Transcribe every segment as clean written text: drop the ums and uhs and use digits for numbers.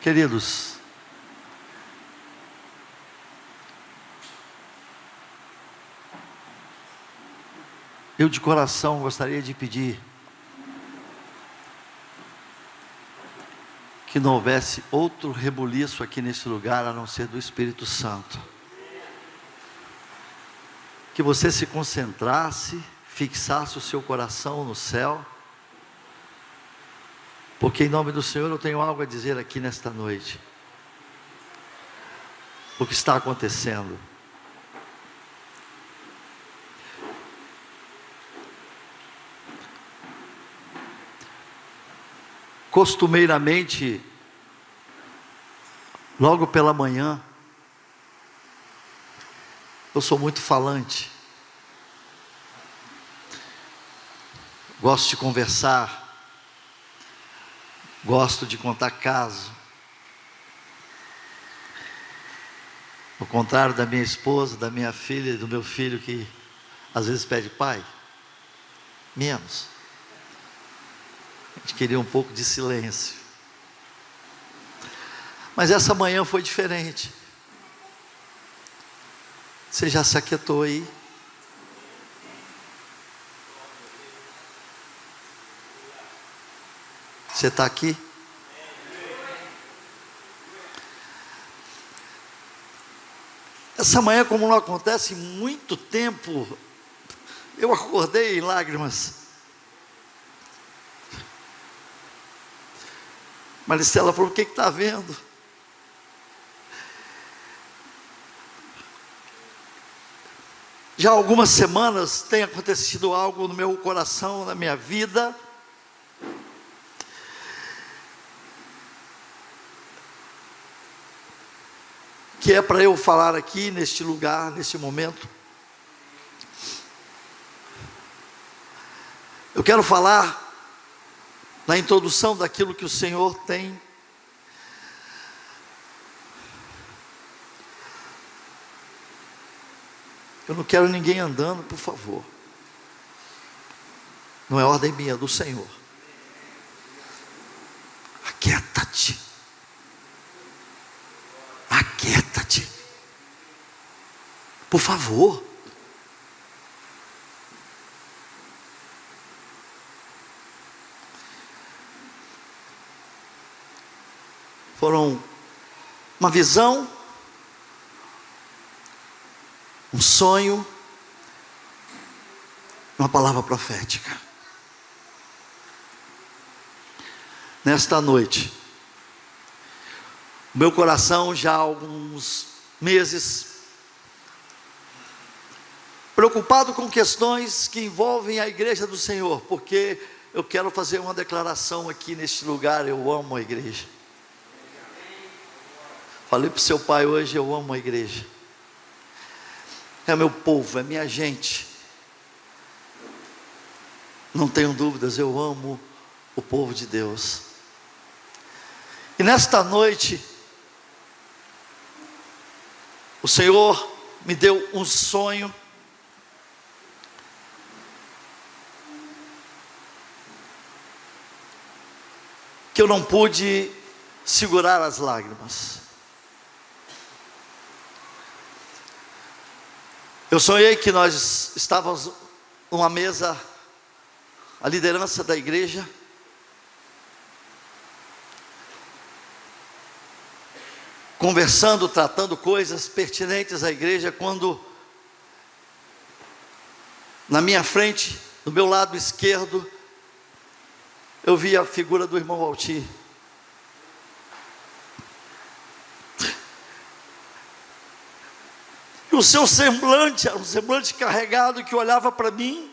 Queridos, eu de coração gostaria de pedir que não houvesse outro rebuliço aqui nesse lugar a não ser do Espírito Santo. Que você se concentrasse, fixasse o seu coração no céu, porque em nome do Senhor eu tenho algo a dizer aqui nesta noite. O que está acontecendo? Costumeiramente, logo pela manhã, eu sou muito falante, gosto de conversar, gosto de contar caso. Ao contrário da minha esposa, da minha filha e do meu filho, que às vezes pede pai, menos. A gente queria um pouco de silêncio. Mas essa manhã foi diferente. Você já se aquietou aí? Você está aqui? Essa manhã, como não acontece em muito tempo, eu acordei em lágrimas. Maricela falou: o que está vendo? Já há algumas semanas tem acontecido algo no meu coração, na minha vida, que é para eu falar aqui neste lugar, neste momento. Eu quero falar na introdução daquilo que o Senhor tem. Eu não quero ninguém andando, por favor. Não é ordem minha, é do Senhor. Aquieta-te. Aquieta-te. Por favor. Foram uma visão, um sonho, uma palavra profética. Nesta noite, meu coração já há alguns meses preocupado com questões que envolvem a igreja do Senhor, porque eu quero fazer uma declaração aqui neste lugar: eu amo a igreja. Falei para o seu pai hoje: eu amo a igreja. É meu povo, é minha gente. Não tenho dúvidas, eu amo o povo de Deus. E nesta noite, o Senhor me deu um sonho, que eu não pude segurar as lágrimas. Eu sonhei que nós estávamos numa mesa, a liderança da igreja, conversando, tratando coisas pertinentes à igreja, quando na minha frente, do meu lado esquerdo, eu vi a figura do irmão Valtir. O seu semblante era um semblante carregado, que olhava para mim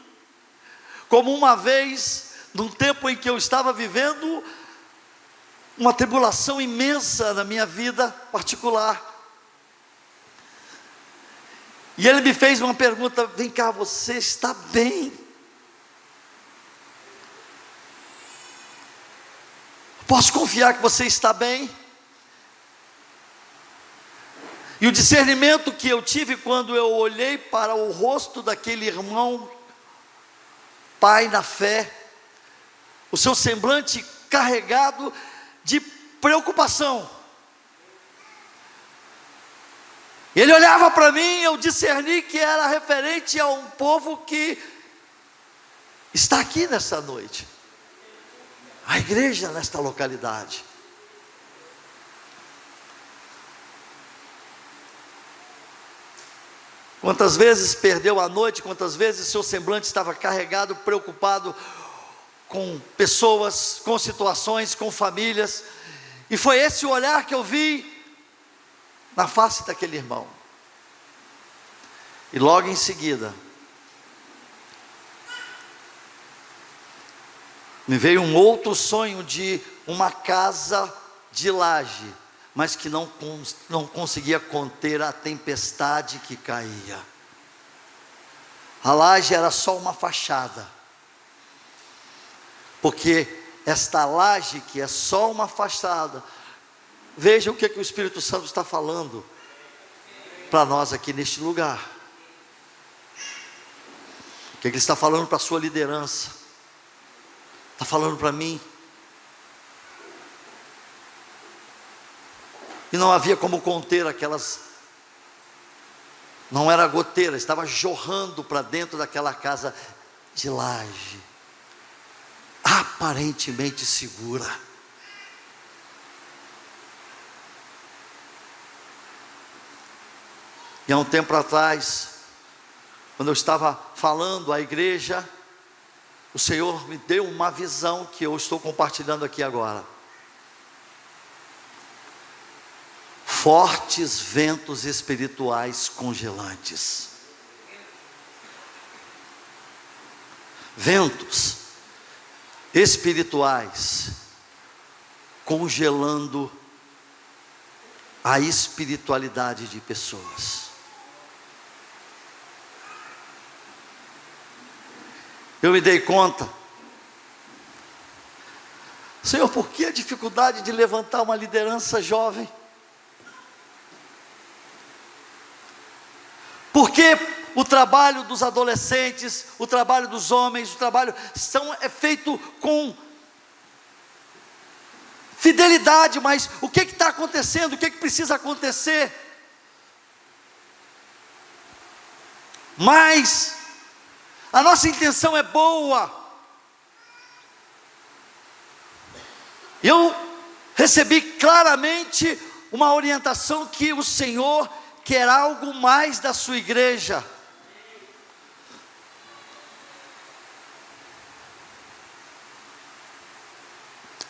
como uma vez, num tempo em que eu estava vivendo uma tribulação imensa na minha vida particular. E ele me fez uma pergunta: vem cá, você está bem? Posso confiar que você está bem? E o discernimento que eu tive quando eu olhei para o rosto daquele irmão, pai na fé, o seu semblante carregado de preocupação, Ele olhava para mim, eu discerni que era referente a um povo que está aqui nesta noite, a igreja nesta localidade. Quantas vezes perdeu a noite, quantas vezes seu semblante estava carregado, preocupado com pessoas, com situações, com famílias, e foi esse o olhar que eu vi na face daquele irmão. E logo em seguida, me veio um outro sonho de uma casa de laje, mas que não conseguia conter a tempestade que caía. A laje era só uma fachada, porque esta laje que é só uma fachada, veja o que o Espírito Santo está falando para nós aqui neste lugar. O que ele está falando para a sua liderança, está falando para mim. E não havia como conter aquelas, não era goteira, estava jorrando para dentro daquela casa de laje, aparentemente segura. E há um tempo atrás, quando eu estava falando à igreja, o Senhor me deu uma visão que eu estou compartilhando aqui agora. Fortes ventos espirituais congelantes. Ventos espirituais congelando a espiritualidade de pessoas. Eu me dei conta, Senhor, por que a dificuldade de levantar uma liderança jovem? Por que o trabalho dos adolescentes, o trabalho dos homens, o trabalho é feito com fidelidade, mas o que está acontecendo? O que precisa acontecer? Mas a nossa intenção é boa. Eu recebi claramente uma orientação que o Senhor quer algo mais da sua igreja.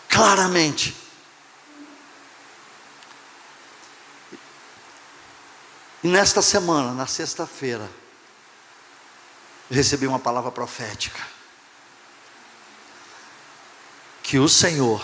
Claramente. E nesta semana, na sexta-feira, eu recebi uma palavra profética, que o Senhor,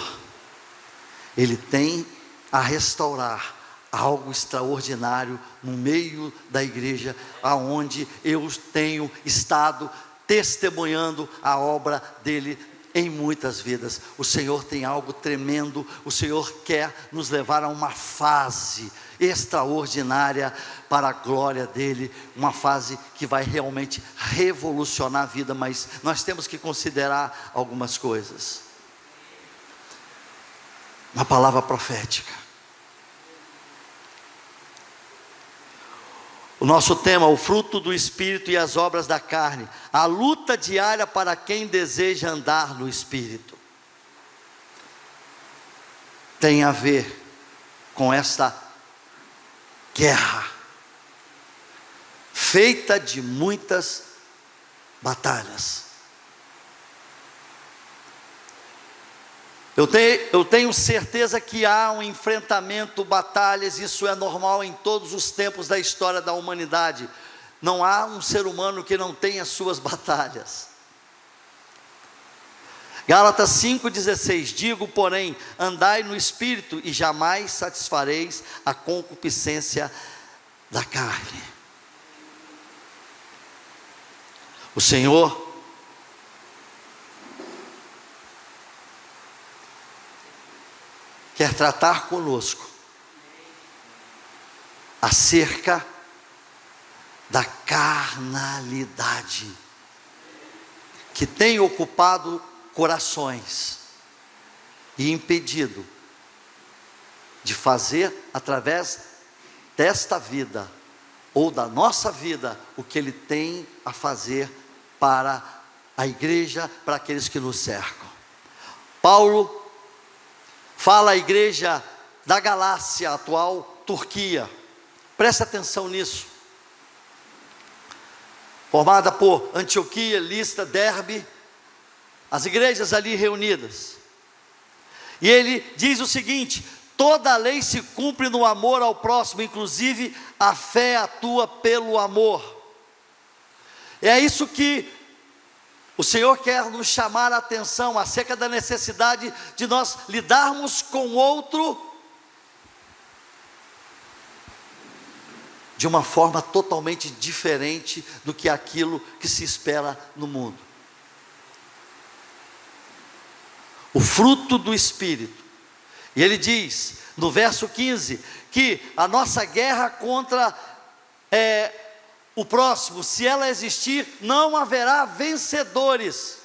Ele tem a restaurar algo extraordinário no meio da igreja, aonde eu tenho estado testemunhando a obra dele em muitas vidas. O Senhor tem algo tremendo, o Senhor quer nos levar a uma fase extraordinária para a glória dele, uma fase que vai realmente revolucionar a vida, mas nós temos que considerar algumas coisas. Uma palavra profética. O nosso tema, o fruto do Espírito e as obras da carne, a luta diária para quem deseja andar no Espírito, tem a ver com esta guerra, feita de muitas batalhas. Eu tenho certeza que há um enfrentamento, batalhas, isso é normal em todos os tempos da história da humanidade. Não há um ser humano que não tenha suas batalhas. Gálatas 5,16, digo, porém, andai no Espírito e jamais satisfareis a concupiscência da carne. O Senhor quer tratar conosco acerca da carnalidade que tem ocupado corações e impedido de fazer através desta vida ou da nossa vida, o que Ele tem a fazer para a igreja, para aqueles que nos cercam. Paulo fala à igreja da Galácia, atual Turquia, presta atenção nisso, formada por Antioquia, Listra, Derbe, as igrejas ali reunidas, e ele diz o seguinte: toda a lei se cumpre no amor ao próximo, inclusive a fé atua pelo amor. É isso que o Senhor quer nos chamar a atenção, acerca da necessidade de nós lidarmos com o outro de uma forma totalmente diferente do que aquilo que se espera no mundo. O fruto do Espírito. E ele diz, no verso 15, que a nossa guerra contra o próximo, se ela existir, não haverá vencedores.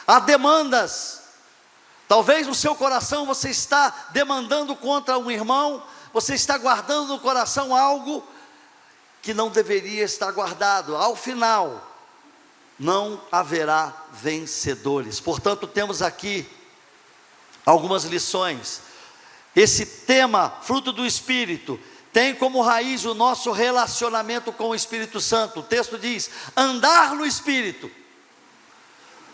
Há demandas. Talvez no seu coração você está demandando contra um irmão, você está guardando no coração algo que não deveria estar guardado. Ao final, não haverá vencedores. Portanto, temos aqui algumas lições. Esse tema, fruto do Espírito, tem como raiz o nosso relacionamento com o Espírito Santo. O texto diz, andar no Espírito.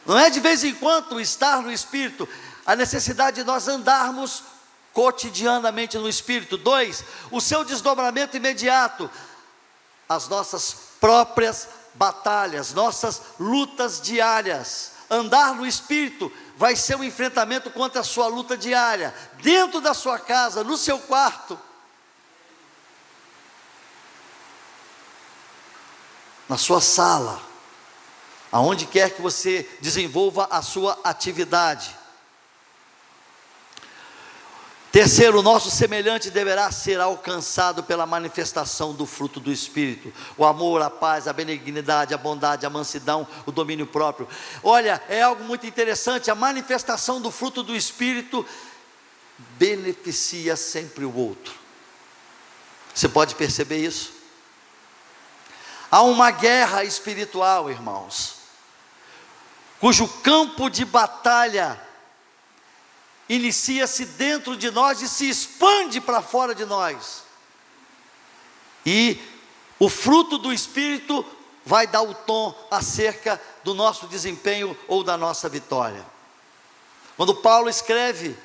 Não é de vez em quando estar no Espírito, a necessidade de nós andarmos cotidianamente no Espírito. 2, o seu desdobramento imediato, as nossas próprias batalhas, nossas lutas diárias. Andar no Espírito vai ser um enfrentamento contra a sua luta diária, dentro da sua casa, no seu quarto, na sua sala, aonde quer que você desenvolva a sua atividade. 3, o nosso semelhante deverá ser alcançado pela manifestação do fruto do Espírito: o amor, a paz, a benignidade, a bondade, a mansidão, o domínio próprio. Olha, é algo muito interessante, a manifestação do fruto do Espírito beneficia sempre o outro. Você pode perceber isso? Há uma guerra espiritual, irmãos, cujo campo de batalha inicia-se dentro de nós e se expande para fora de nós, e o fruto do Espírito vai dar o tom acerca do nosso desempenho ou da nossa vitória. Quando Paulo escreve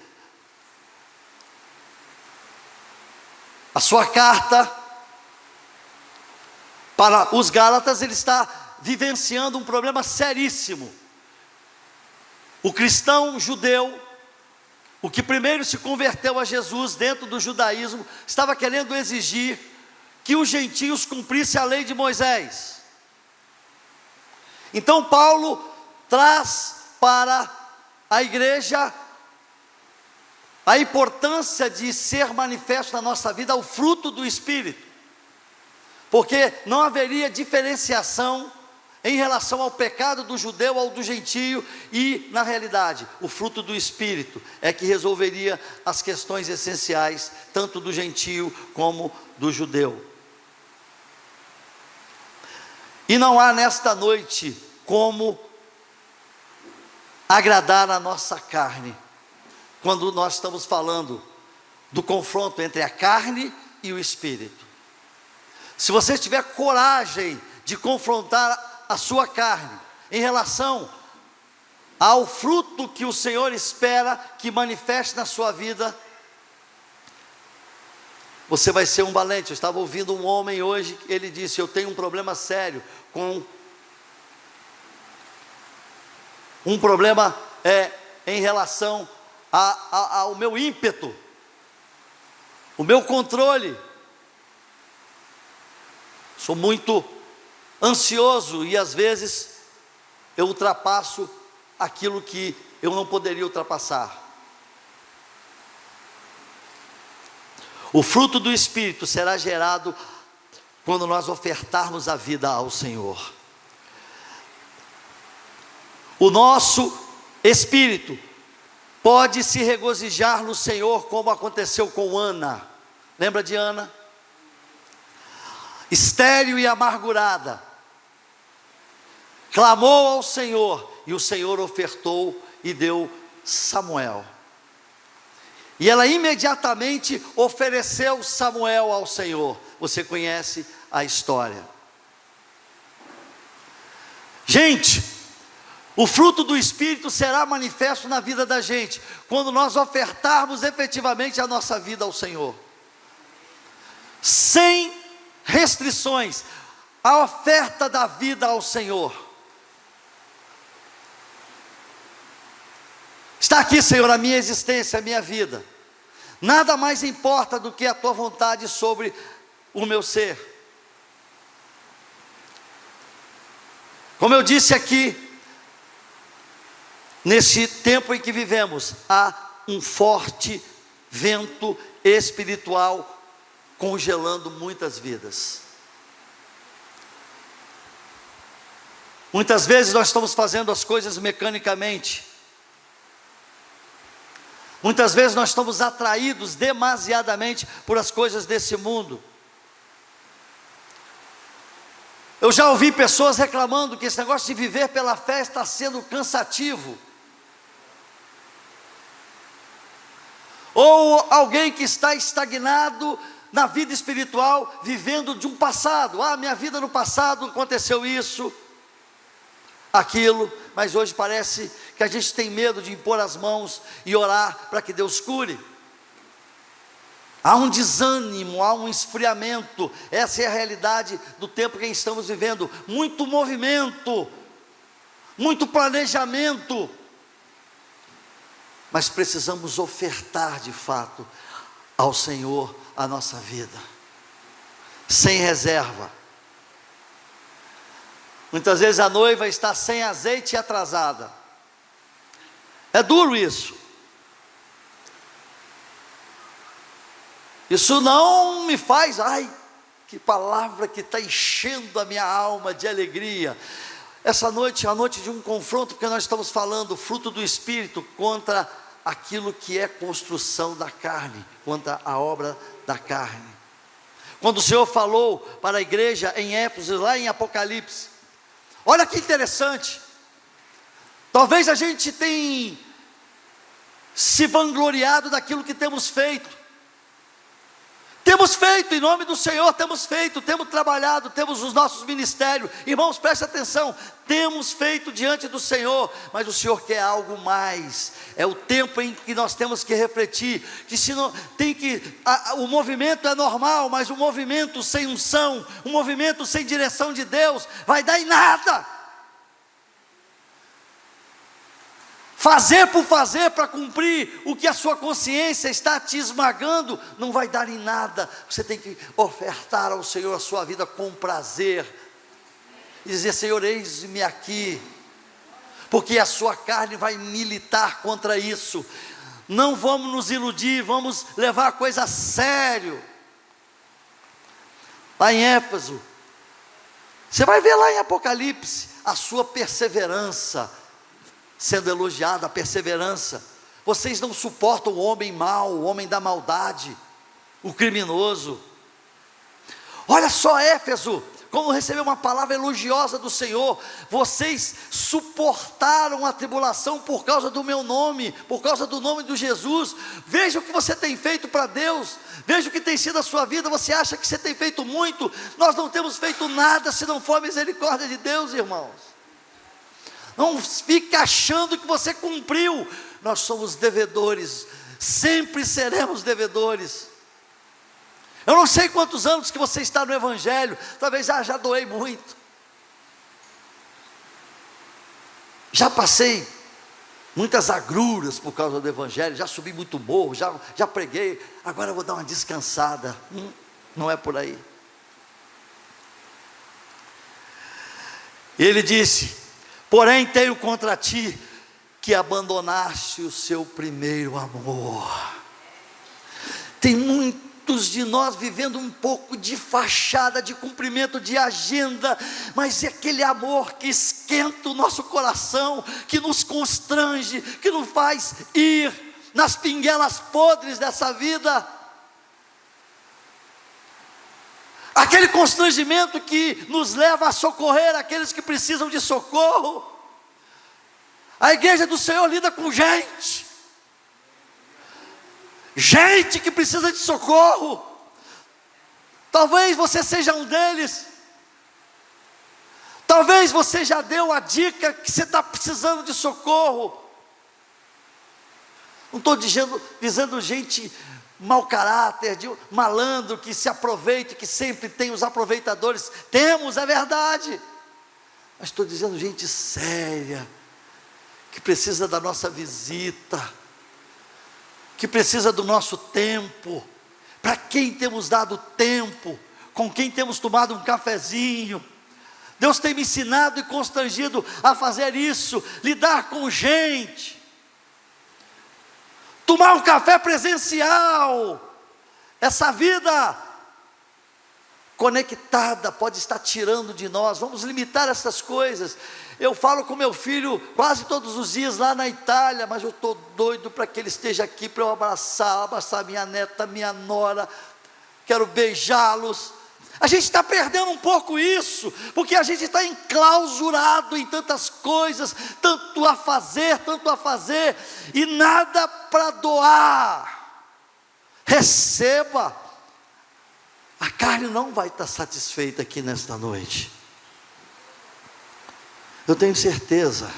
a sua carta para os Gálatas, ele está vivenciando um problema seríssimo. O cristão judeu, o que primeiro se converteu a Jesus dentro do judaísmo, estava querendo exigir que os gentios cumprissem a lei de Moisés. Então Paulo traz para a igreja a importância de ser manifesto na nossa vida o fruto do Espírito, porque não haveria diferenciação em relação ao pecado do judeu ou do gentio, e na realidade o fruto do Espírito é que resolveria as questões essenciais, tanto do gentio como do judeu. E não há nesta noite como agradar a nossa carne, quando nós estamos falando do confronto entre a carne e o Espírito. Se você tiver coragem de confrontar a sua carne em relação ao fruto que o Senhor espera que manifeste na sua vida, você vai ser um valente. Eu estava ouvindo um homem hoje, ele disse: eu tenho um problema sério com um problema em relação ao meu ímpeto, o meu controle. Sou muito ansioso e às vezes eu ultrapasso aquilo que eu não poderia ultrapassar. O fruto do Espírito será gerado quando nós ofertarmos a vida ao Senhor. O nosso espírito pode se regozijar no Senhor, como aconteceu com Ana. Lembra de Ana? estéril e amargurada, clamou ao Senhor, e o Senhor ofertou e deu Samuel. E ela imediatamente ofereceu Samuel ao Senhor. Você conhece a história. Gente, o fruto do Espírito será manifesto na vida da gente, quando nós ofertarmos efetivamente a nossa vida ao Senhor, sem restrições, a oferta da vida ao Senhor. Está aqui, Senhor, a minha existência, a minha vida. Nada mais importa do que a tua vontade sobre o meu ser. Como eu disse aqui, neste tempo em que vivemos, há um forte vento espiritual congelando muitas vidas. Muitas vezes nós estamos fazendo as coisas mecanicamente. Muitas vezes nós estamos atraídos demasiadamente por as coisas desse mundo. Eu já ouvi pessoas reclamando que esse negócio de viver pela fé está sendo cansativo. Ou alguém que está estagnado na vida espiritual, vivendo de um passado. Minha vida no passado aconteceu isso, aquilo, mas hoje parece que a gente tem medo de impor as mãos e orar para que Deus cure. Há um desânimo, há um esfriamento. Essa é a realidade do tempo que estamos vivendo. Muito movimento, muito planejamento, mas precisamos ofertar de fato ao Senhor a nossa vida, sem reserva. Muitas vezes a noiva está sem azeite e atrasada. É duro isso. Isso não me faz, que palavra que está enchendo a minha alma de alegria. Essa noite é a noite de um confronto, porque nós estamos falando fruto do Espírito contra aquilo que é construção da carne, contra a obra da carne. Quando o Senhor falou para a igreja em Éfeso, lá em Apocalipse, olha que interessante. Talvez a gente tenha se vangloriado daquilo que temos feito. Temos feito, em nome do Senhor, temos trabalhado, temos os nossos ministérios. Irmãos, preste atenção, temos feito diante do Senhor, mas o Senhor quer algo mais. É o tempo em que nós temos que refletir, que se não, o movimento é normal, mas o movimento sem unção, o movimento sem direção de Deus, vai dar em nada. Fazer por fazer para cumprir o que a sua consciência está te esmagando, não vai dar em nada. Você tem que ofertar ao Senhor a sua vida com prazer, e dizer: Senhor, eis-me aqui, porque a sua carne vai militar contra isso. Não vamos nos iludir, vamos levar a coisa a sério. Lá em Éfeso, você vai ver lá em Apocalipse, a sua perseverança sendo elogiada, a perseverança. Vocês não suportam o homem mau, o homem da maldade, o criminoso. Olha só Éfeso, como recebeu uma palavra elogiosa do Senhor. Vocês suportaram a tribulação por causa do meu nome, por causa do nome de Jesus. Veja o que você tem feito para Deus, veja o que tem sido a sua vida. Você acha que você tem feito muito? Nós não temos feito nada se não for a misericórdia de Deus, irmãos. Não fique achando que você cumpriu. Nós somos devedores, sempre seremos devedores. Eu não sei quantos anos que você está no Evangelho, talvez já doei muito, já passei muitas agruras por causa do Evangelho, já subi muito morro, já preguei, agora eu vou dar uma descansada. Não é por aí. Ele disse: porém tenho contra ti que abandonaste o seu primeiro amor. Tem muitos de nós vivendo um pouco de fachada, de cumprimento de agenda, mas é aquele amor que esquenta o nosso coração, que nos constrange, que nos faz ir nas pinguelas podres dessa vida. aquele constrangimento que nos leva a socorrer aqueles que precisam de socorro. A igreja do Senhor lida com gente que precisa de socorro. Talvez você seja um deles. Talvez você já deu a dica que você está precisando de socorro. Não estou dizendo gente mau caráter, de malandro que se aproveita, que sempre tem os aproveitadores. Temos, é verdade. Mas estou dizendo gente séria, que precisa da nossa visita, que precisa do nosso tempo, para quem temos dado tempo, com quem temos tomado um cafezinho. Deus tem me ensinado e constrangido a fazer isso, lidar com gente, tomar um café presencial. Essa vida conectada pode estar tirando de nós. Vamos limitar essas coisas. Eu falo com meu filho quase todos os dias lá na Itália, mas eu estou doido para que ele esteja aqui, para eu abraçar minha neta, minha nora, quero beijá-los. A gente está perdendo um pouco isso, porque a gente está enclausurado em tantas coisas, tanto a fazer, e nada para doar. Receba. A carne não vai estar satisfeita aqui nesta noite. Eu tenho certeza.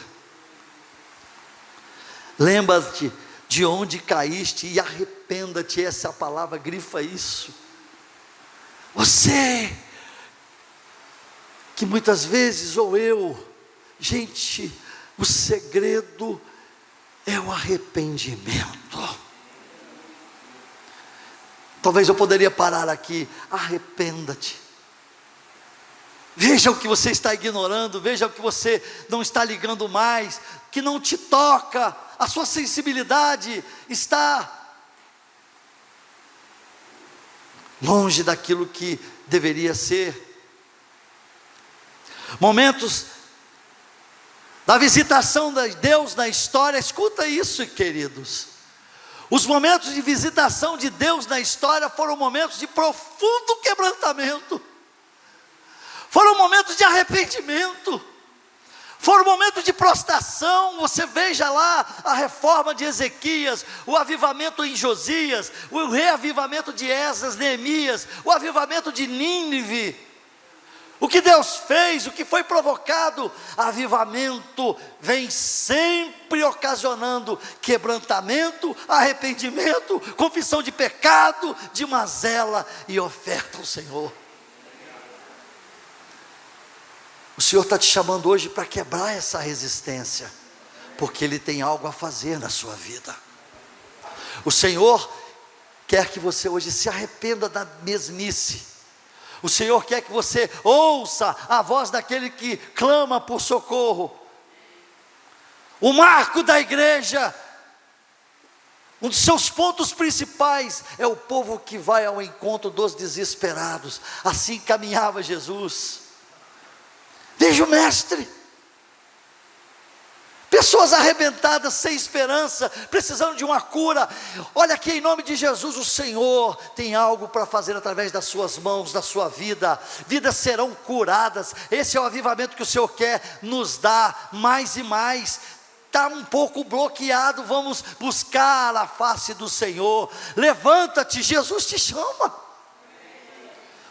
Lembra-te de onde caíste e arrependa-te. Essa é a palavra, grifa isso. Você, que muitas vezes, ou eu, gente, o segredo é o arrependimento. Talvez eu poderia parar aqui. Arrependa-te. Veja o que você está ignorando, veja o que você não está ligando mais, que não te toca, a sua sensibilidade está longe daquilo que deveria ser. Momentos da visitação de Deus na história, escuta isso, queridos. Os momentos de visitação de Deus na história foram momentos de profundo quebrantamento, foram momentos de arrependimento, foram momentos de prostração. Você veja lá a reforma de Ezequias, o avivamento em Josias, o reavivamento de Esdras, Neemias, o avivamento de Nínive. O que Deus fez, o que foi provocado, avivamento vem sempre ocasionando quebrantamento, arrependimento, confissão de pecado, de mazela e oferta ao Senhor. O Senhor está te chamando hoje para quebrar essa resistência, porque Ele tem algo a fazer na sua vida. O Senhor quer que você hoje se arrependa da mesmice. O Senhor quer que você ouça a voz daquele que clama por socorro. O marco da igreja, um dos seus pontos principais, é o povo que vai ao encontro dos desesperados. Assim caminhava Jesus. Veja o mestre. Pessoas arrebentadas, sem esperança, precisando de uma cura. Olha aqui, em nome de Jesus, o Senhor tem algo para fazer através das suas mãos, da sua vida. Vidas serão curadas. Esse é o avivamento que o Senhor quer nos dar mais e mais. Está um pouco bloqueado, vamos buscar a face do Senhor. Levanta-te, Jesus te chama.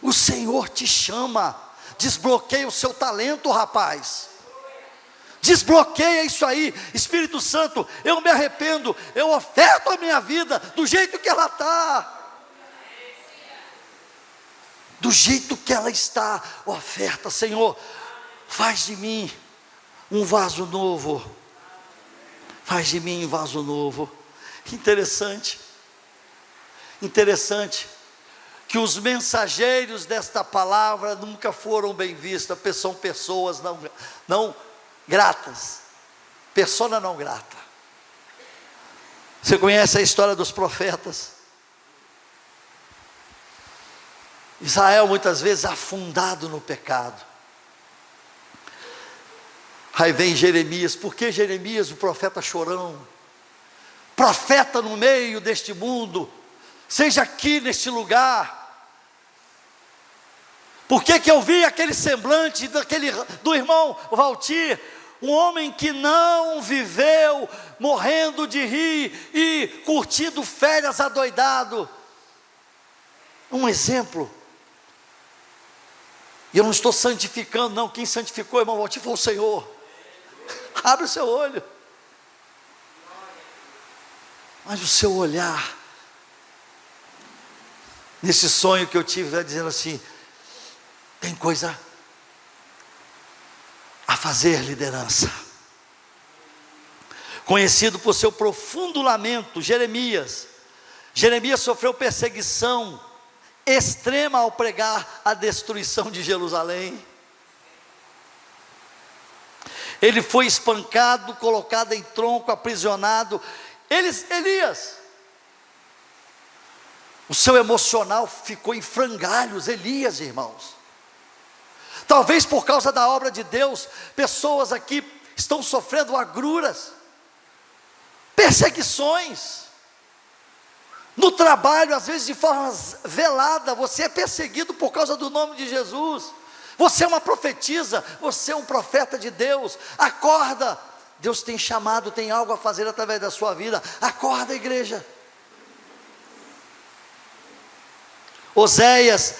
O Senhor te chama. Desbloqueia o seu talento, rapaz. Desbloqueia isso aí. Espírito Santo, eu me arrependo, eu oferto a minha vida do jeito que ela está, do jeito que ela está. Oferta, Senhor, faz de mim um vaso novo, faz de mim um vaso novo. Interessante que os mensageiros desta palavra nunca foram bem vistos. São pessoas não gratas, persona não grata. Você conhece a história dos profetas? Israel muitas vezes afundado no pecado. Aí vem Jeremias. Por que Jeremias, o profeta chorão? Profeta no meio deste mundo, seja aqui neste lugar. Por que que eu vi aquele semblante do irmão Valtir? Um homem que não viveu morrendo de rir e curtindo férias adoidado. Um exemplo. E eu não estou santificando, não. Quem santificou, irmão Valtir, foi o Senhor. Abre o seu olho. Mas o seu olhar, nesse sonho que eu tive, vai dizendo assim: tem coisa a fazer, liderança. Conhecido por seu profundo lamento, Jeremias sofreu perseguição extrema ao pregar a destruição de Jerusalém. Ele foi espancado, colocado em tronco, aprisionado. Elias, o seu emocional ficou em frangalhos. Elias, irmãos, talvez por causa da obra de Deus, pessoas aqui estão sofrendo agruras, perseguições, no trabalho, às vezes de forma velada. Você é perseguido por causa do nome de Jesus. Você é uma profetisa, você é um profeta de Deus. Acorda, Deus tem chamado, tem algo a fazer através da sua vida. Acorda, igreja. Oséias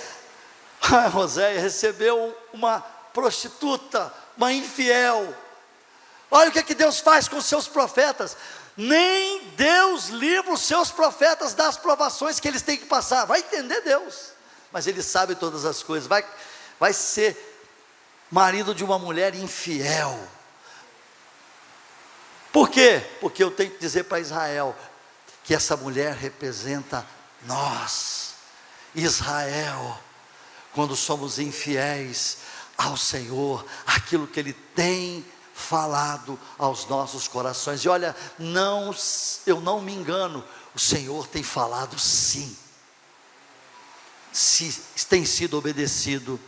recebeu uma prostituta, uma infiel. Olha o que Deus faz com os seus profetas. Nem Deus livra os seus profetas das provações que eles têm que passar. Vai entender Deus, mas Ele sabe todas as coisas. Vai ser marido de uma mulher infiel. Por quê? Porque eu tenho que dizer para Israel que essa mulher representa nós, Israel, quando somos infiéis ao Senhor, aquilo que Ele tem falado aos nossos corações. E olha, eu não me engano, o Senhor tem falado sim, se tem sido obedecido.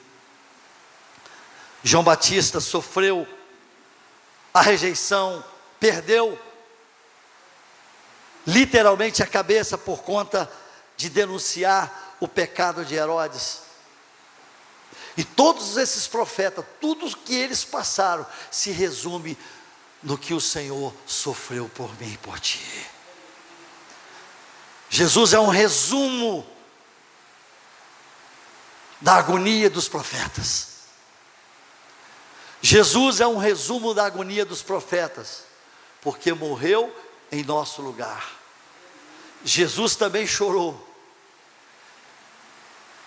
João Batista sofreu a rejeição, perdeu literalmente a cabeça por conta de denunciar o pecado de Herodes. E todos esses profetas, tudo que eles passaram, se resume no que o Senhor sofreu por mim e por ti. Jesus é um resumo da agonia dos profetas. Jesus é um resumo da agonia dos profetas, porque morreu em nosso lugar. Jesus também chorou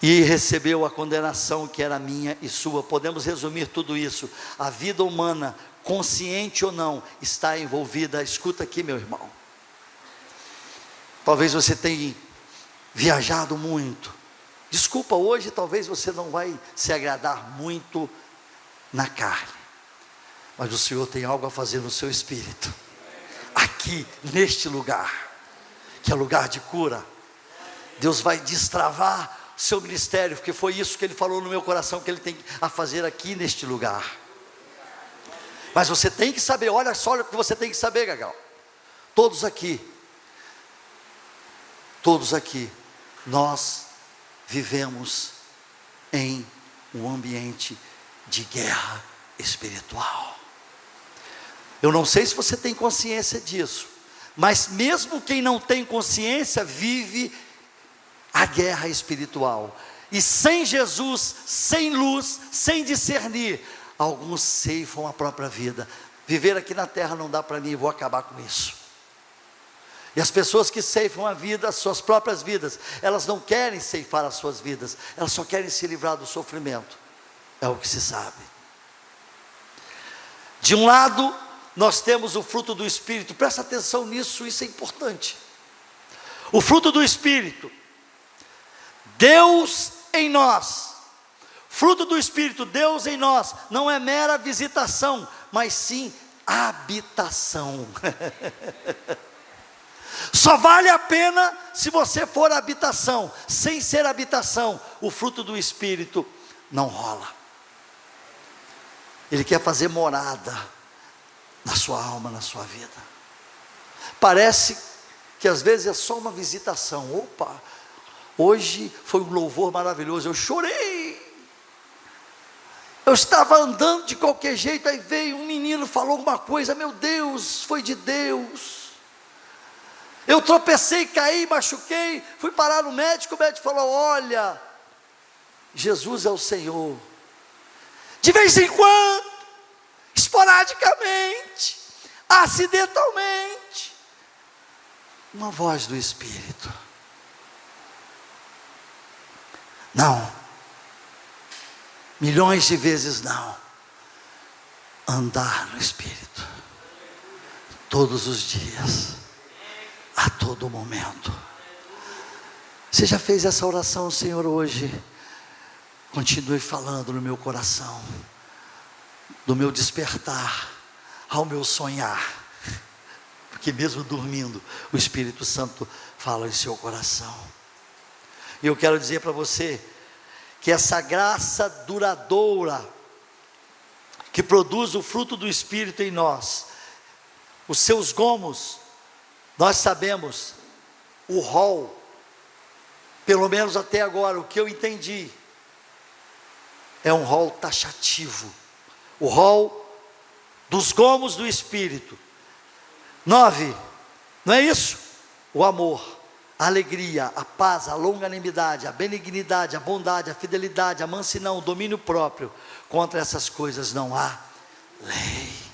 e recebeu a condenação que era minha e sua. Podemos resumir tudo isso: a vida humana, consciente ou não, está envolvida. Escuta aqui, meu irmão, talvez você tenha viajado muito. Desculpa, hoje talvez você não vai se agradar muito na carne, mas o Senhor tem algo a fazer no seu espírito, aqui neste lugar, que é lugar de cura. Deus vai destravar seu ministério, porque foi isso que Ele falou no meu coração, que Ele tem a fazer aqui neste lugar. Mas você tem que saber, olha só o que você tem que saber, Gagal. Todos aqui, nós vivemos em um ambiente de guerra espiritual. Eu não sei se você tem consciência disso, mas mesmo quem não tem consciência vive a guerra espiritual. E sem Jesus, sem luz, sem discernir, alguns ceifam a própria vida. Viver aqui na terra não dá para mim, eu vou acabar com isso. E as pessoas que ceifam a vida, as suas próprias vidas, elas não querem ceifar as suas vidas, elas só querem se livrar do sofrimento. É o que se sabe. De um lado, nós temos o fruto do Espírito. Presta atenção nisso, isso é importante. O fruto do Espírito, Deus em nós. Fruto do Espírito, Deus em nós, não é mera visitação, mas sim habitação. Só vale a pena se você for habitação. Sem ser habitação, o fruto do Espírito não rola. Ele quer fazer morada na sua alma, na sua vida. Parece que às vezes é só uma visitação. Opa, hoje foi um louvor maravilhoso, eu chorei. estava andando de qualquer jeito, aí veio um menino, falou alguma coisa, meu Deus, foi de Deus. Eu tropecei, caí, machuquei, fui parar no médico, o médico falou: olha, Jesus é o Senhor. De vez em quando, esporadicamente, acidentalmente, uma voz do Espírito. Não, milhões de vezes não. Andar no Espírito, todos os dias, a todo momento. Você já fez essa oração, Senhor, hoje? Continue falando no meu coração, do meu despertar ao meu sonhar, porque mesmo dormindo, o Espírito Santo fala em seu coração. E eu quero dizer para você, que essa graça duradoura, que produz o fruto do Espírito em nós, os seus gomos, nós sabemos, o rol, pelo menos até agora, o que eu entendi, é um rol taxativo, o rol dos gomos do Espírito. 9, não é isso? O amor, a alegria, a paz, a longanimidade, a benignidade, a bondade, a fidelidade, a mansidão, o domínio próprio. Contra essas coisas não há lei.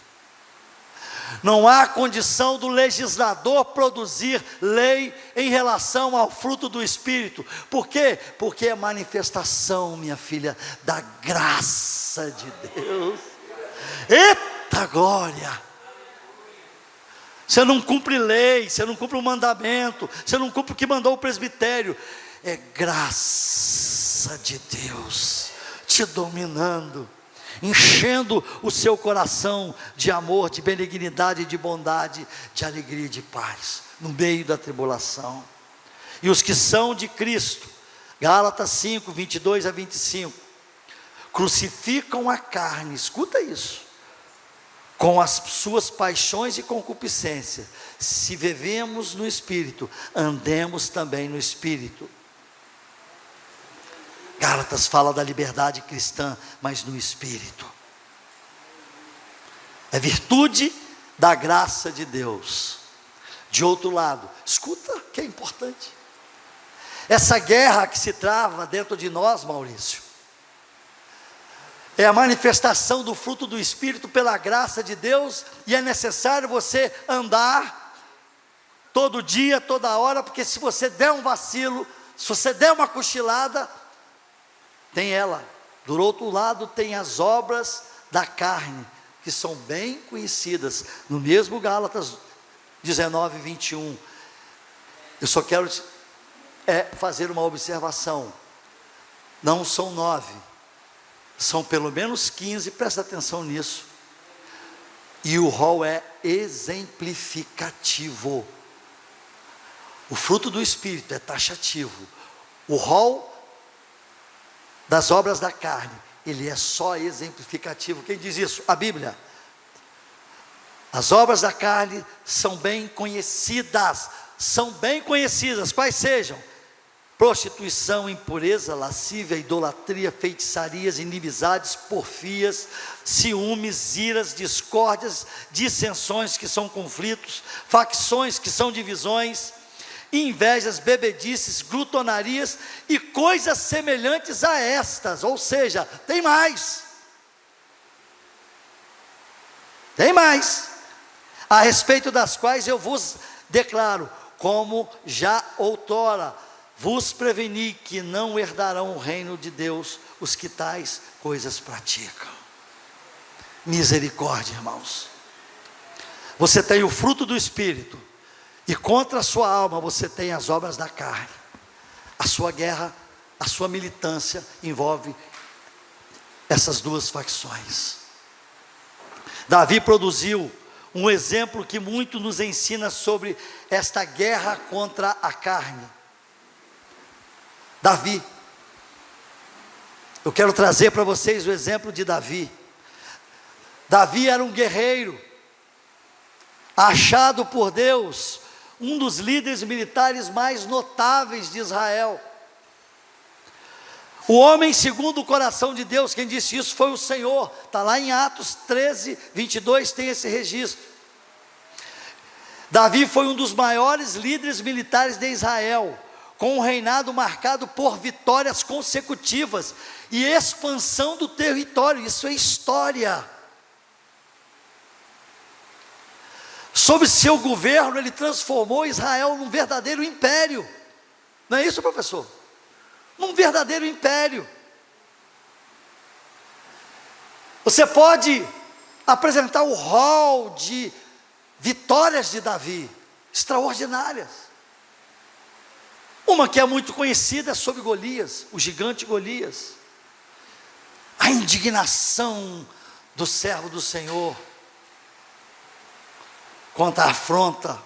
Não há condição do legislador produzir lei em relação ao fruto do Espírito. Por quê? Porque é manifestação, minha filha, da graça de Deus. Eita glória! Você não cumpre lei, você não cumpre o mandamento, você não cumpre o que mandou o presbitério. É graça de Deus te dominando, enchendo o seu coração de amor, de benignidade, de bondade, de alegria e de paz, no meio da tribulação. E os que são de Cristo, Gálatas 5, 22 a 25, crucificam a carne, escuta isso, com as suas paixões e concupiscência. Se vivemos no Espírito, andemos também no Espírito. Gálatas fala da liberdade cristã, mas no Espírito. É virtude da graça de Deus. De outro lado, escuta que é importante. Essa guerra que se trava dentro de nós, Maurício, é a manifestação do fruto do Espírito pela graça de Deus, e é necessário você andar todo dia, toda hora, porque se você der um vacilo, se você der uma cochilada, tem ela. Do outro lado tem as obras da carne, que são bem conhecidas, no mesmo Gálatas 19, 21. Eu só quero fazer uma observação, não são 9, são pelo menos 15, presta atenção nisso, e o rol é exemplificativo. O fruto do Espírito é taxativo, o rol das obras da carne, ele é só exemplificativo. Quem diz isso? A Bíblia. As obras da carne são bem conhecidas, quais sejam? Prostituição, impureza, lascívia, idolatria, feitiçarias, inimizades, porfias, ciúmes, iras, discórdias, dissensões, que são conflitos, facções, que são divisões, invejas, bebedices, glutonarias e coisas semelhantes a estas. Ou seja, tem mais, a respeito das quais eu vos declaro, como já outrora vos preveni, que não herdarão o reino de Deus os que tais coisas praticam. Misericórdia, irmãos. Você tem o fruto do Espírito, e contra a sua alma você tem as obras da carne. A sua guerra, a sua militância envolve essas duas facções. Davi produziu um exemplo que muito nos ensina sobre esta guerra contra a carne. Davi, eu quero trazer para vocês o exemplo de Davi. Davi era um guerreiro, achado por Deus, um dos líderes militares mais notáveis de Israel. O homem segundo o coração de Deus, quem disse isso foi o Senhor. Está lá em Atos 13, 22, tem esse registro. Davi foi um dos maiores líderes militares de Israel, com um reinado marcado por vitórias consecutivas e expansão do território. Isso é história. Sob seu governo, ele transformou Israel num verdadeiro império. Não é isso, professor? Num verdadeiro império. Você pode apresentar o rol de vitórias de Davi, extraordinárias. Uma que é muito conhecida é sobre Golias, o gigante Golias. A indignação do servo do Senhor contra a afronta.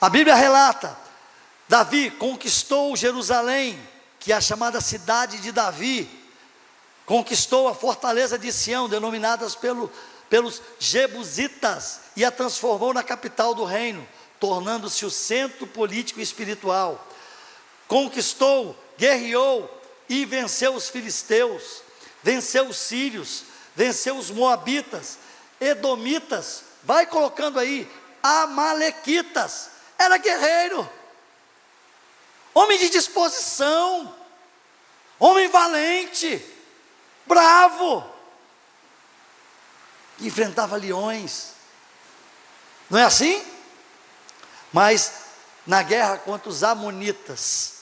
A Bíblia relata: Davi conquistou Jerusalém, que é a chamada cidade de Davi, conquistou a fortaleza de Sião, denominadas pelos Jebusitas, e a transformou na capital do reino, tornando-se o centro político e espiritual. Conquistou, guerreou e venceu os filisteus, venceu os sírios, venceu os moabitas, edomitas, vai colocando aí, amalequitas. Era guerreiro, homem de disposição, homem valente, bravo, que enfrentava leões. Não é assim? Mas na guerra contra os amonitas,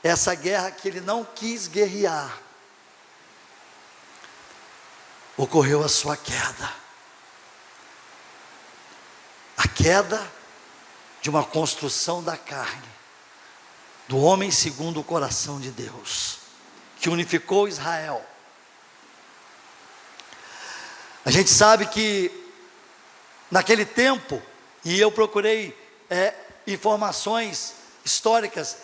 essa guerra que ele não quis guerrear, ocorreu a sua queda. A queda de uma construção da carne, do homem segundo o coração de Deus, que unificou Israel. A gente sabe que naquele tempo, e eu procurei informações históricas,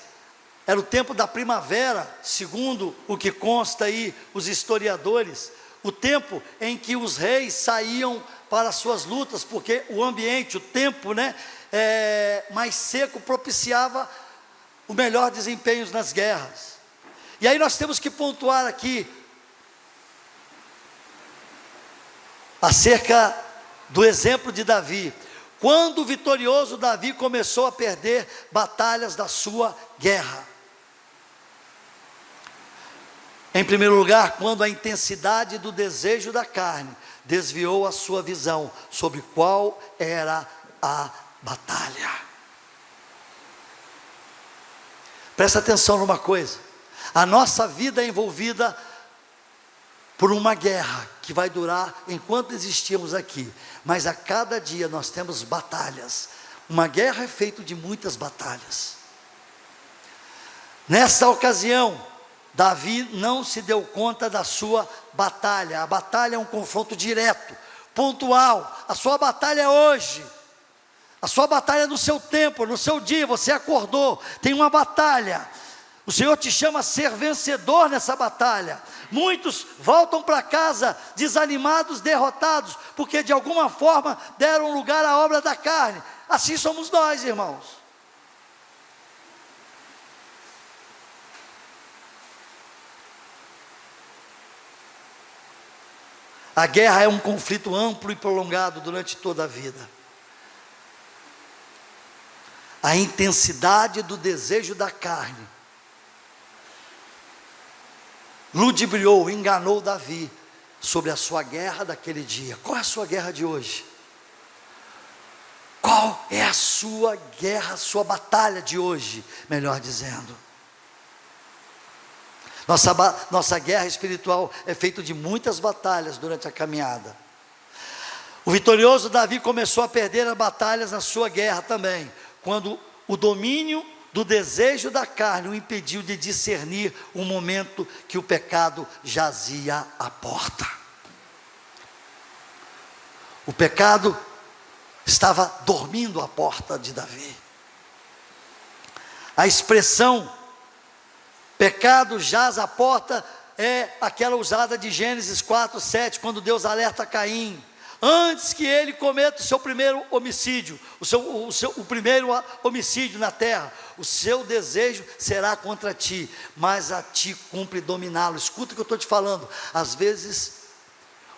era o tempo da primavera, segundo o que consta aí os historiadores, o tempo em que os reis saíam para as suas lutas, porque o ambiente, o tempo, mais seco propiciava o melhor desempenho nas guerras. E aí nós temos que pontuar aqui acerca do exemplo de Davi. Quando o vitorioso Davi começou a perder batalhas da sua guerra? Em primeiro lugar, quando a intensidade do desejo da carne desviou a sua visão sobre qual era a batalha. Presta atenção numa coisa: a nossa vida é envolvida por uma guerra que vai durar enquanto existirmos aqui, mas a cada dia nós temos batalhas. Uma guerra é feita de muitas batalhas. Nessa ocasião, Davi não se deu conta da sua batalha. A batalha é um confronto direto, pontual. A sua batalha é hoje, a sua batalha é no seu tempo, no seu dia. Você acordou, tem uma batalha. O Senhor te chama a ser vencedor nessa batalha. Muitos voltam para casa desanimados, derrotados, porque de alguma forma deram lugar à obra da carne. Assim somos nós, irmãos. A guerra é um conflito amplo e prolongado durante toda a vida. A intensidade do desejo da carne ludibriou, enganou Davi sobre a sua guerra daquele dia. Qual é a sua guerra de hoje? Qual é a sua guerra, a sua batalha de hoje, melhor dizendo? Nossa guerra espiritual é feita de muitas batalhas durante a caminhada. O vitorioso Davi começou a perder as batalhas na sua guerra também, quando o domínio do desejo da carne o impediu de discernir o momento que o pecado jazia à porta. O pecado estava dormindo à porta de Davi. A expressão pecado jaz à porta é aquela usada de Gênesis 4, 7, quando Deus alerta Caim, antes que ele cometa o seu primeiro homicídio, o primeiro homicídio na terra. o seu desejo será contra ti, mas a ti cumpre dominá-lo. Escuta o que eu estou te falando. Às vezes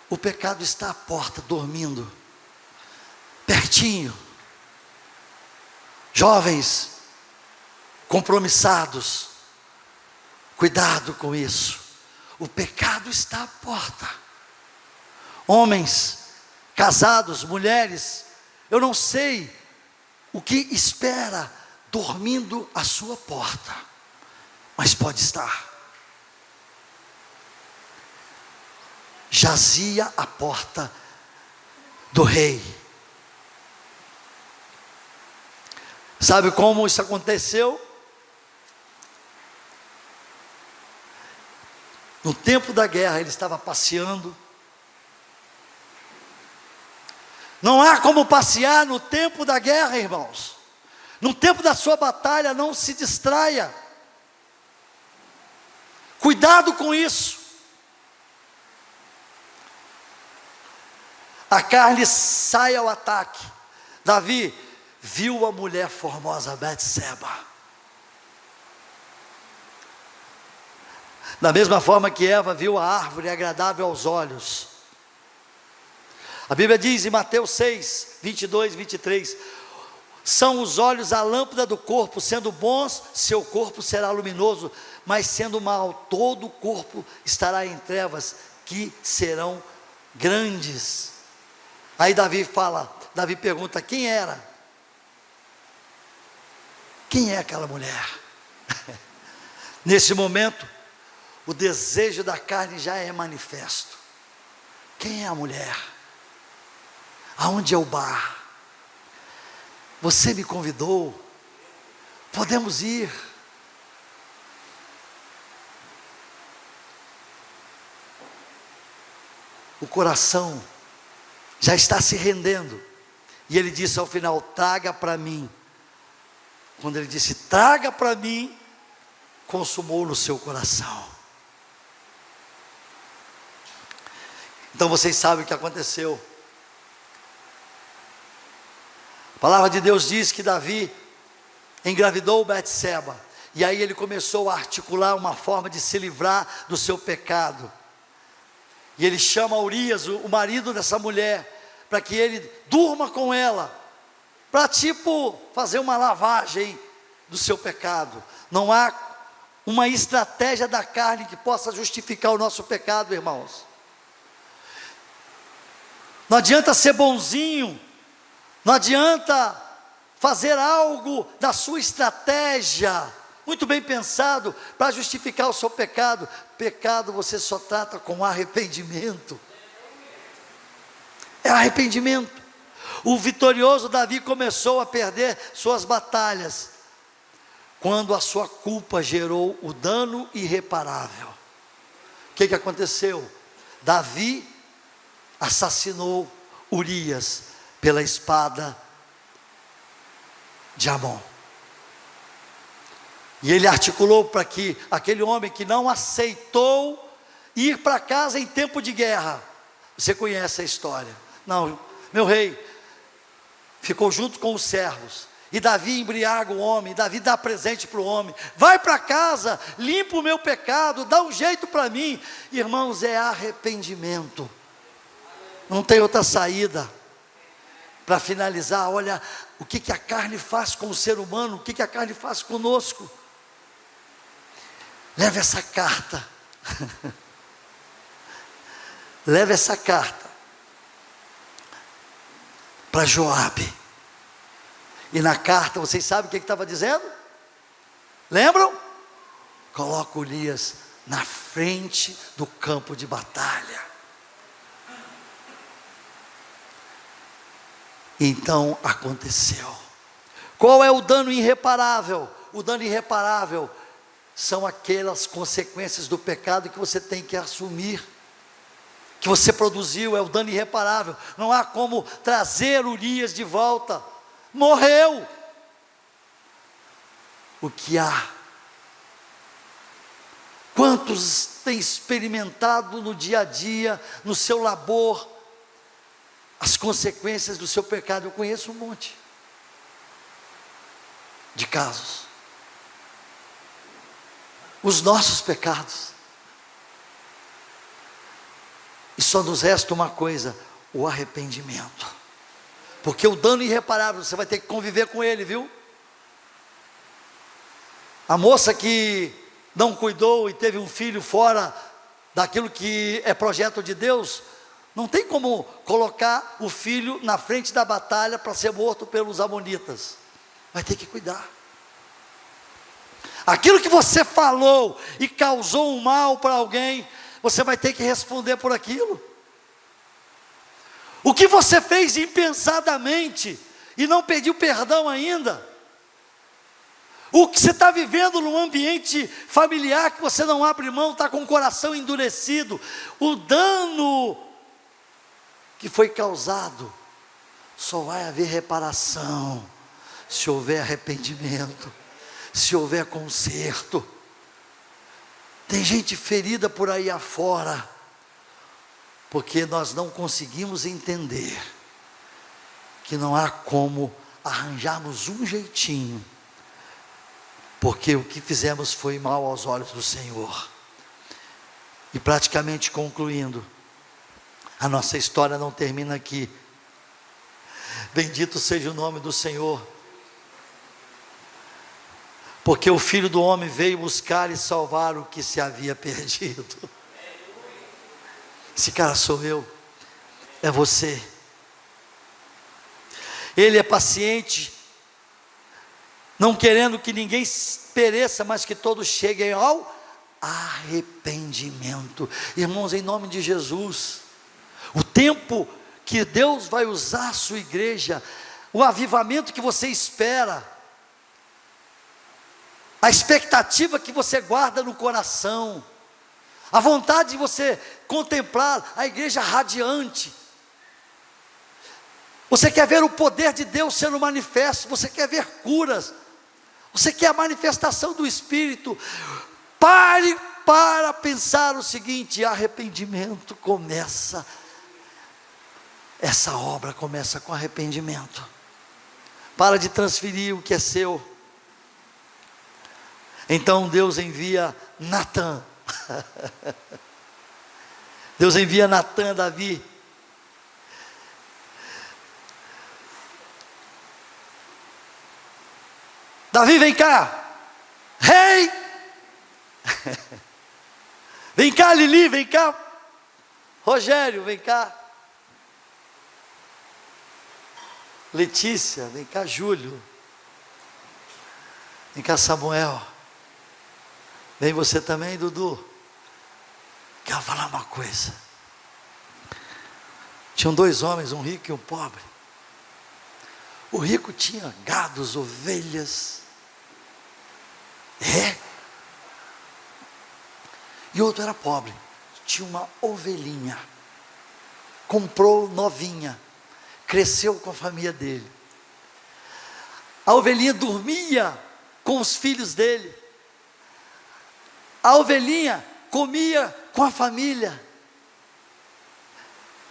o pecado está à porta, dormindo, pertinho. Jovens compromissados, cuidado com isso. O pecado está à porta. Homens casados, mulheres, eu não sei o que espera dormindo à sua porta, mas pode estar. Jazia à porta do rei. Sabe como isso aconteceu? No tempo da guerra, ele estava passeando. Não há como passear no tempo da guerra, irmãos. No tempo da sua batalha, não se distraia. Cuidado com isso. A carne sai ao ataque. Davi viu a mulher formosa Betseba. Da mesma forma que Eva viu a árvore agradável aos olhos. A Bíblia diz em Mateus 6, 22, 23, são os olhos a lâmpada do corpo, sendo bons, seu corpo será luminoso, mas sendo mau, todo o corpo estará em trevas, que serão grandes. Aí Davi pergunta, quem era? Quem é aquela mulher? Nesse momento, o desejo da carne já é manifesto. Quem é a mulher? Aonde é o bar? Você me convidou, podemos ir. O coração já está se rendendo, e ele disse ao final, traga para mim. Quando ele disse, traga para mim, consumou no seu coração. Então vocês sabem o que aconteceu. A palavra de Deus diz que Davi engravidou Betseba, e aí ele começou a articular uma forma de se livrar do seu pecado, e ele chama Urias, o marido dessa mulher, para que ele durma com ela, para fazer uma lavagem do seu pecado. Não há uma estratégia da carne que possa justificar o nosso pecado, irmãos. Não adianta ser bonzinho, não adianta fazer algo da sua estratégia, muito bem pensado, para justificar o seu pecado. Pecado você só trata com arrependimento. É arrependimento. O vitorioso Davi começou a perder suas batalhas, quando a sua culpa gerou o dano irreparável. O que aconteceu? Davi assassinou Urias pela espada de Amon. E ele articulou para que aquele homem que não aceitou ir para casa em tempo de guerra, você conhece a história, não, meu rei, ficou junto com os servos, e Davi embriaga o homem, Davi dá presente para o homem, vai para casa, limpa o meu pecado, dá um jeito para mim. Irmãos, é arrependimento, não tem outra saída. Para finalizar, olha o que a carne faz com o ser humano, o que a carne faz conosco. Leve essa carta, leve essa carta para Joabe, e na carta, vocês sabem o que estava dizendo? Lembram? Coloca Urias na frente do campo de batalha. Então aconteceu. Qual é o dano irreparável? O dano irreparável são aquelas consequências do pecado que você tem que assumir, que você produziu. É o dano irreparável. Não há como trazer Urias de volta. Morreu. O que há? Quantos têm experimentado no dia a dia, no seu labor, as consequências do seu pecado? Eu conheço um monte de casos. os nossos pecados. E só nos resta uma coisa: o arrependimento. Porque o dano irreparável, você vai ter que conviver com ele, viu? A moça que não cuidou e teve um filho fora daquilo que é projeto de Deus, não tem como colocar o filho na frente da batalha para ser morto pelos amonitas. Vai ter que cuidar. Aquilo que você falou e causou um mal para alguém, você vai ter que responder por aquilo. O que você fez impensadamente e não pediu perdão ainda, o que você está vivendo num ambiente familiar que você não abre mão, está com o coração endurecido, o dano que foi causado, só vai haver reparação se houver arrependimento, se houver conserto. Tem gente ferida por aí afora, porque nós não conseguimos entender que não há como arranjarmos um jeitinho, porque o que fizemos foi mal aos olhos do Senhor. E praticamente concluindo, a nossa história não termina aqui. Bendito seja o nome do Senhor, porque o Filho do Homem veio buscar e salvar o que se havia perdido. Esse cara sou eu, é você. Ele é paciente, não querendo que ninguém pereça, mas que todos cheguem ao arrependimento. Irmãos, em nome de Jesus, o tempo que Deus vai usar a sua igreja, o avivamento que você espera, a expectativa que você guarda no coração, a vontade de você contemplar a igreja radiante. Você quer ver o poder de Deus sendo manifesto, você quer ver curas, você quer a manifestação do Espírito. Pare para pensar o seguinte: arrependimento começa, essa obra começa com arrependimento. Para de transferir o que é seu. Então Deus envia Natã. Deus envia Natã a Davi. Davi, vem cá. Rei! Vem cá, Lili, vem cá. Rogério, vem cá. Letícia, vem cá, Júlio. Vem cá, Samuel. Vem você também, Dudu. Quero falar uma coisa. Tinham dois homens, um rico e um pobre. O rico tinha gados, ovelhas. E o outro era pobre, tinha uma ovelhinha. Comprou novinha, cresceu com a família dele. A ovelhinha dormia com os filhos dele. A ovelhinha comia com a família.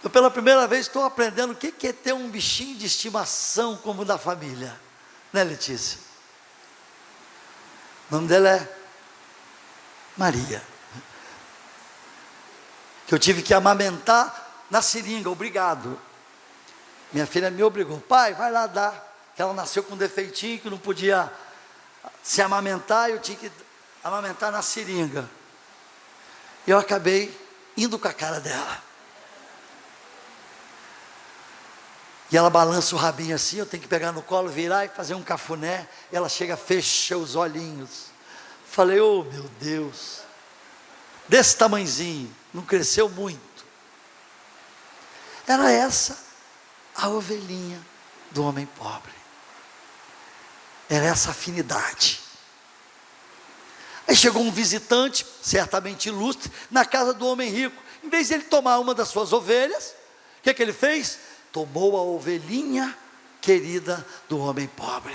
Eu pela primeira vez estou aprendendo o que é ter um bichinho de estimação como o da família. Né, Letícia? O nome dela é Maria. Que eu tive que amamentar na seringa, obrigado. Minha filha me obrigou: pai, vai lá dar. Que ela nasceu com um defeitinho, que não podia se amamentar, eu tinha que amamentar na seringa. E eu acabei indo com a cara dela. E ela balança o rabinho assim, eu tenho que pegar no colo, virar e fazer um cafuné. E ela chega, fecha os olhinhos. Falei: oh meu Deus, desse tamanhozinho, não cresceu muito. Era essa a ovelhinha do homem pobre. Era essa afinidade. Aí chegou um visitante, certamente ilustre, na casa do homem rico. Em vez de ele tomar uma das suas ovelhas, o que ele fez? Tomou a ovelhinha querida do homem pobre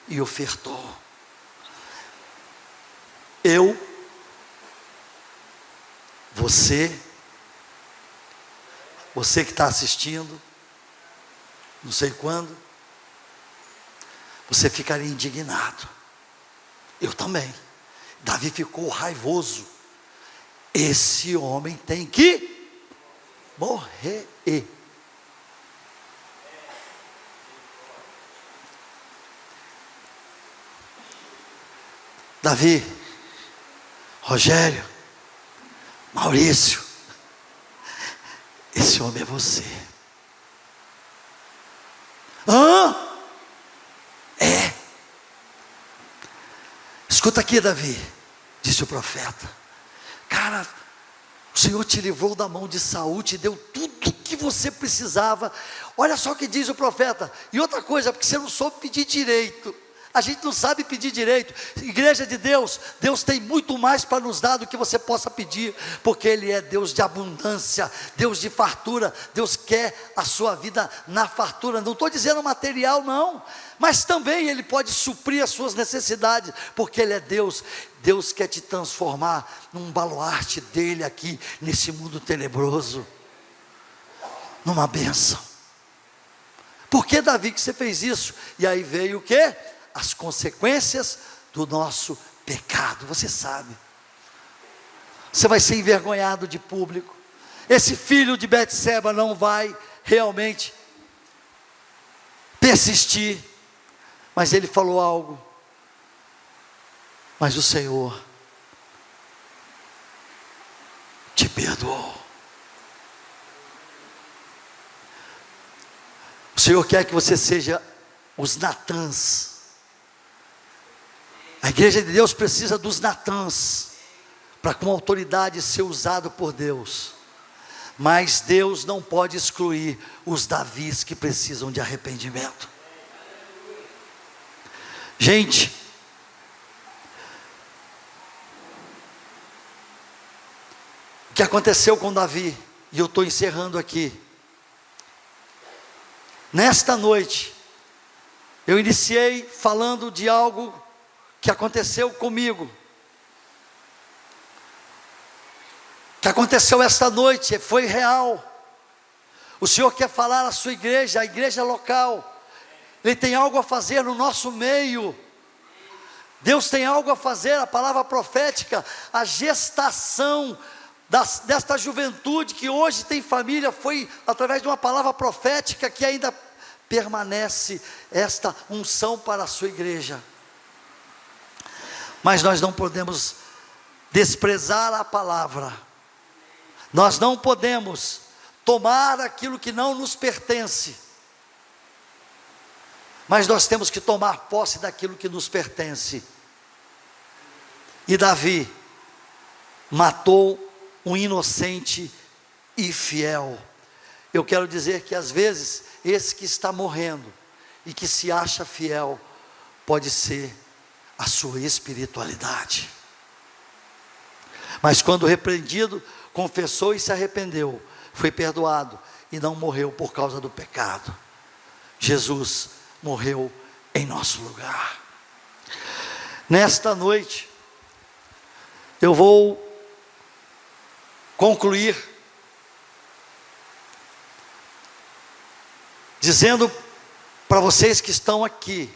e ofertou. Eu, você que está assistindo, não sei quando, você ficaria indignado. Eu também. Davi ficou raivoso. Esse homem tem que morrer. Davi, Rogério, Maurício, esse homem é você. É. Escuta aqui, Davi, disse o profeta. Cara, o Senhor te livrou da mão de Saul, te deu tudo o que você precisava. Olha só o que diz o profeta. E outra coisa, porque você não soube pedir direito. A gente não sabe pedir direito. Igreja de Deus, Deus tem muito mais para nos dar do que você possa pedir, porque Ele é Deus de abundância, Deus de fartura. Deus quer a sua vida na fartura. Não estou dizendo material não, mas também Ele pode suprir as suas necessidades, porque Ele é Deus. Deus quer te transformar num baluarte dEle aqui, nesse mundo tenebroso, numa bênção. Por que, Davi, que você fez isso? E aí veio o quê? As consequências do nosso pecado. Você sabe, você vai ser envergonhado de público. Esse filho de Betseba não vai realmente persistir. Mas ele falou algo. Mas o Senhor te perdoou. O Senhor quer que você seja os Natãs. A igreja de Deus precisa dos Natãs, para com autoridade ser usado por Deus. Mas Deus não pode excluir os Davis que precisam de arrependimento. Gente, o que aconteceu com Davi, e eu estou encerrando aqui. Nesta noite, eu iniciei falando de algo que aconteceu comigo, que aconteceu esta noite, foi real. O Senhor quer falar à sua igreja, a igreja local. Ele tem algo a fazer no nosso meio. Deus tem algo a fazer, a palavra profética, a gestação desta juventude que hoje tem família, foi através de uma palavra profética que ainda permanece esta unção para a sua igreja. Mas nós não podemos desprezar a palavra. Nós não podemos tomar aquilo que não nos pertence. Mas nós temos que tomar posse daquilo que nos pertence. E Davi matou um inocente e fiel. Eu quero dizer que às vezes esse que está morrendo e que se acha fiel pode ser a sua espiritualidade. Mas quando repreendido, confessou e se arrependeu, foi perdoado e não morreu por causa do pecado. Jesus morreu em nosso lugar. Nesta noite, eu vou concluir dizendo para vocês que estão aqui,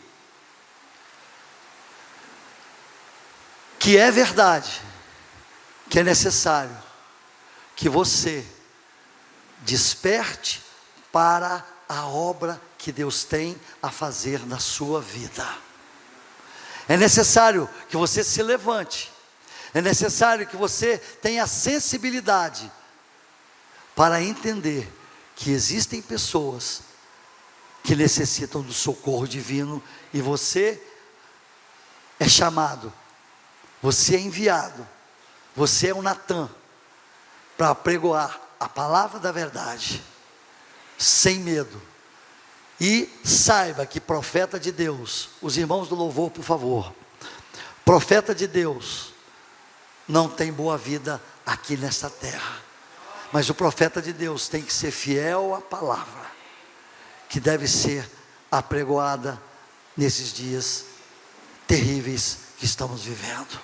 que é verdade, que é necessário que você desperte para a obra que Deus tem a fazer na sua vida. É necessário que você se levante, é necessário que você tenha sensibilidade para entender que existem pessoas que necessitam do socorro divino, e você é chamado, você é enviado, você é um Natã, para apregoar a palavra da verdade, sem medo. E saiba que profeta de Deus, os irmãos do louvor, por favor, profeta de Deus não tem boa vida aqui nesta terra, mas o profeta de Deus tem que ser fiel à palavra, que deve ser apregoada nesses dias terríveis que estamos vivendo.